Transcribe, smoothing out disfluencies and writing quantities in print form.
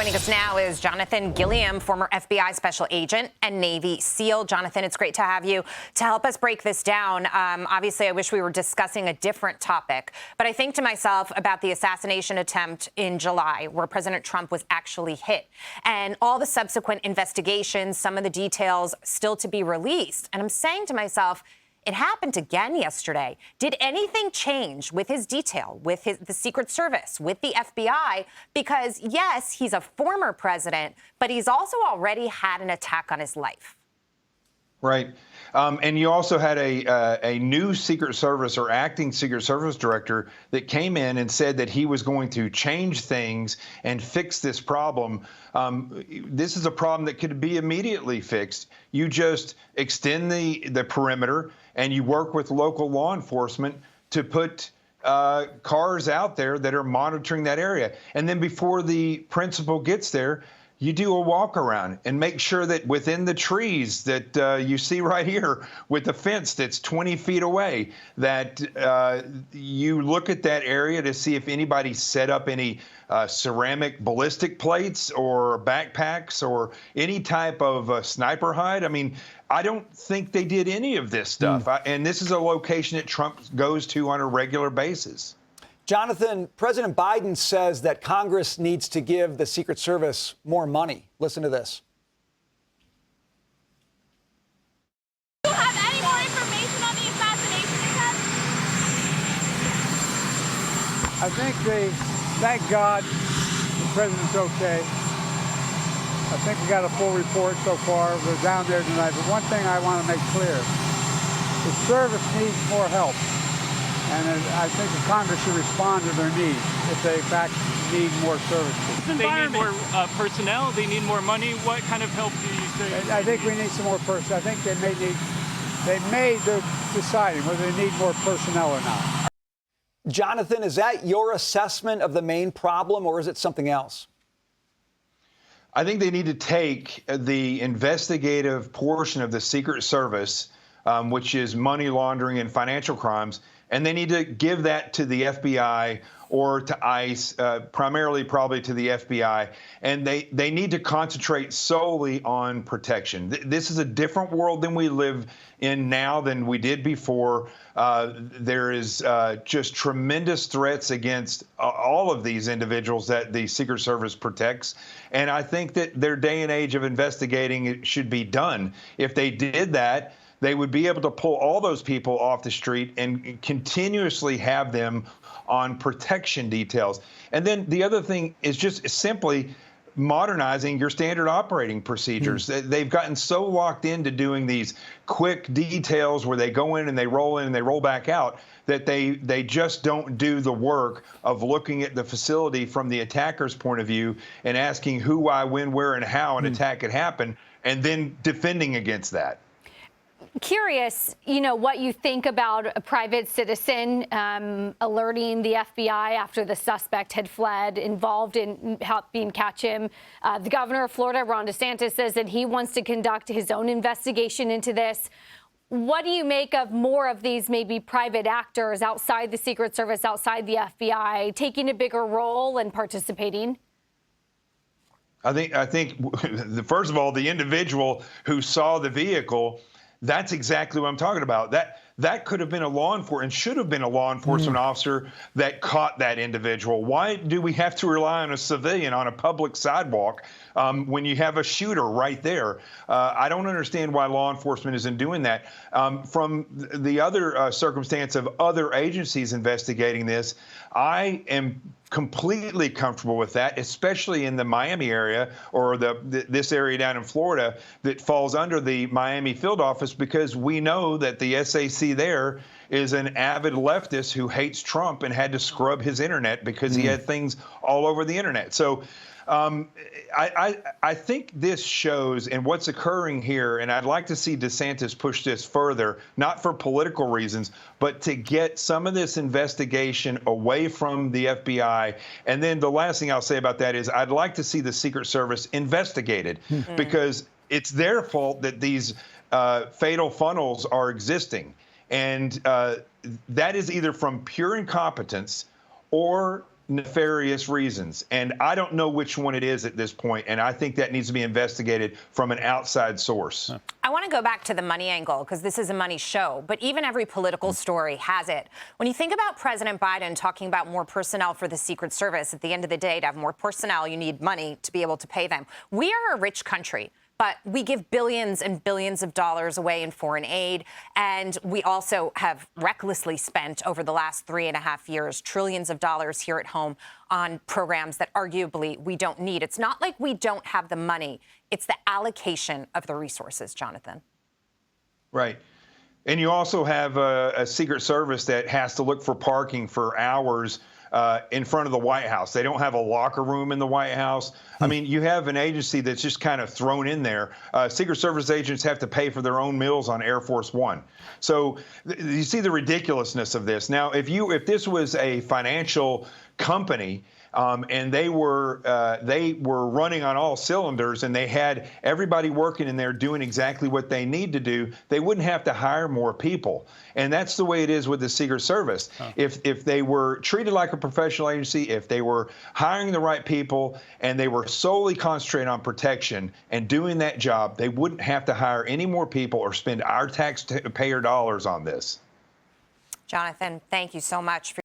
Joining us now is Jonathan Gilliam, former FBI special agent and Navy SEAL. Jonathan, it's great to have you to help us break this down. Obviously, I wish we were discussing a different topic, but I think to myself about the assassination attempt in July where President Trump was actually hit and all the subsequent investigations, some of the details still to be released. And I'm saying to myself, it happened again yesterday. Did anything change with his detail, with the Secret Service, with the FBI? Because, yes, he's a former president, but he's also already had an attack on his life. Right. And you also had a new Secret Service or acting Secret Service director that came in and said that he was going to change things and fix this problem. This is a problem that could be immediately fixed. You just extend the perimeter and you work with local law enforcement to put cars out there that are monitoring that area. And then before the principal gets there, you do a walk around and make sure that within the trees that you see right here with the fence that's 20 feet away, that you look at that area to see if anybody set up any ceramic ballistic plates or backpacks or any type of sniper hide. I mean, I don't think they did any of this stuff. And this is a location that Trump goes to on a regular basis. Jonathan, President Biden says that Congress needs to give the Secret Service more money. Listen to this. Do you have any more information on the assassination attempt? I think thank God, the president's okay. I think we got a full report so far. We're down there tonight. But one thing I want to make clear, the service needs more help. And I think the Congress should respond to their needs if they, in fact, need more services. They need more personnel. They need more money. What kind of help do you say? I think we need some more personnel. I think they're deciding whether they need more personnel or not. Jonathan, is that your assessment of the main problem, or is it something else? I think they need to take the investigative portion of the Secret Service, which is money laundering and financial crimes, and they need to give that to the FBI or to ICE, primarily probably to the FBI. And they need to concentrate solely on protection. This is a different world than we live in now than we did before. There is just tremendous threats against all of these individuals that the Secret Service protects. And I think that their day and age of investigating it should be done. If they did that, they would be able to pull all those people off the street and continuously have them on protection details. And then the other thing is just simply modernizing your standard operating procedures. They've gotten so locked into doing these quick details where they go in and they roll back out that they just don't do the work of looking at the facility from the attacker's point of view and asking who, why, when, where, and how an attack could happen, and then defending against that. Curious, what you think about a private citizen alerting the FBI after the suspect had fled, involved in helping catch him. The governor of Florida, Ron DeSantis, says that he wants to conduct his own investigation into this. What do you make of more of these maybe private actors outside the Secret Service, outside the FBI, taking a bigger role and participating? I think first of all, the individual who saw the vehicle, that's exactly what I'm talking about. That could have been a law enforcement and should have been a law enforcement officer that caught that individual. Why do we have to rely on a civilian on a public sidewalk when you have a shooter right there? I don't understand why law enforcement isn't doing that. From the other circumstance of other agencies investigating this, I am completely comfortable with that, especially in the Miami area or this area down in Florida that falls under the Miami field office, because we know that the SAC there is an avid leftist who hates Trump and had to scrub his internet because he had things all over the internet. So I think this shows, and what's occurring here, and I'd like to see DeSantis push this further, not for political reasons, but to get some of this investigation away from the FBI. And then the last thing I'll say about that is I'd like to see the Secret Service investigated, because it's their fault that these fatal funnels are existing. And that is either from pure incompetence or nefarious reasons. And I don't know which one it is at this point, and I think that needs to be investigated from an outside source. I want to go back to the money angle because this is a money show, but even every political story has it. When you think about President Biden talking about more personnel for the Secret Service, at the end of the day, to have more personnel, you need money to be able to pay them. We are a rich country, but we give billions and billions of dollars away in foreign aid. And we also have recklessly spent over the last 3.5 years trillions of dollars here at home on programs that arguably we don't need. It's not like we don't have the money. It's the allocation of the resources, Jonathan. Right. And you also have a Secret Service that has to look for parking for hours in front of the White House. They don't have a locker room in the White House. I mean, you have an agency that's just kind of thrown in there. Secret Service agents have to pay for their own meals on Air Force One. So you see the ridiculousness of this. Now, if this was a financial company, and they were running on all cylinders, and they had everybody working in there doing exactly what they need to do, they wouldn't have to hire more people. And that's the way it is with the Secret Service. If they were treated like a professional agency, if they were hiring the right people, and they were solely concentrated on protection and doing that job, they wouldn't have to hire any more people or spend our taxpayer dollars on this. Jonathan, thank you so much for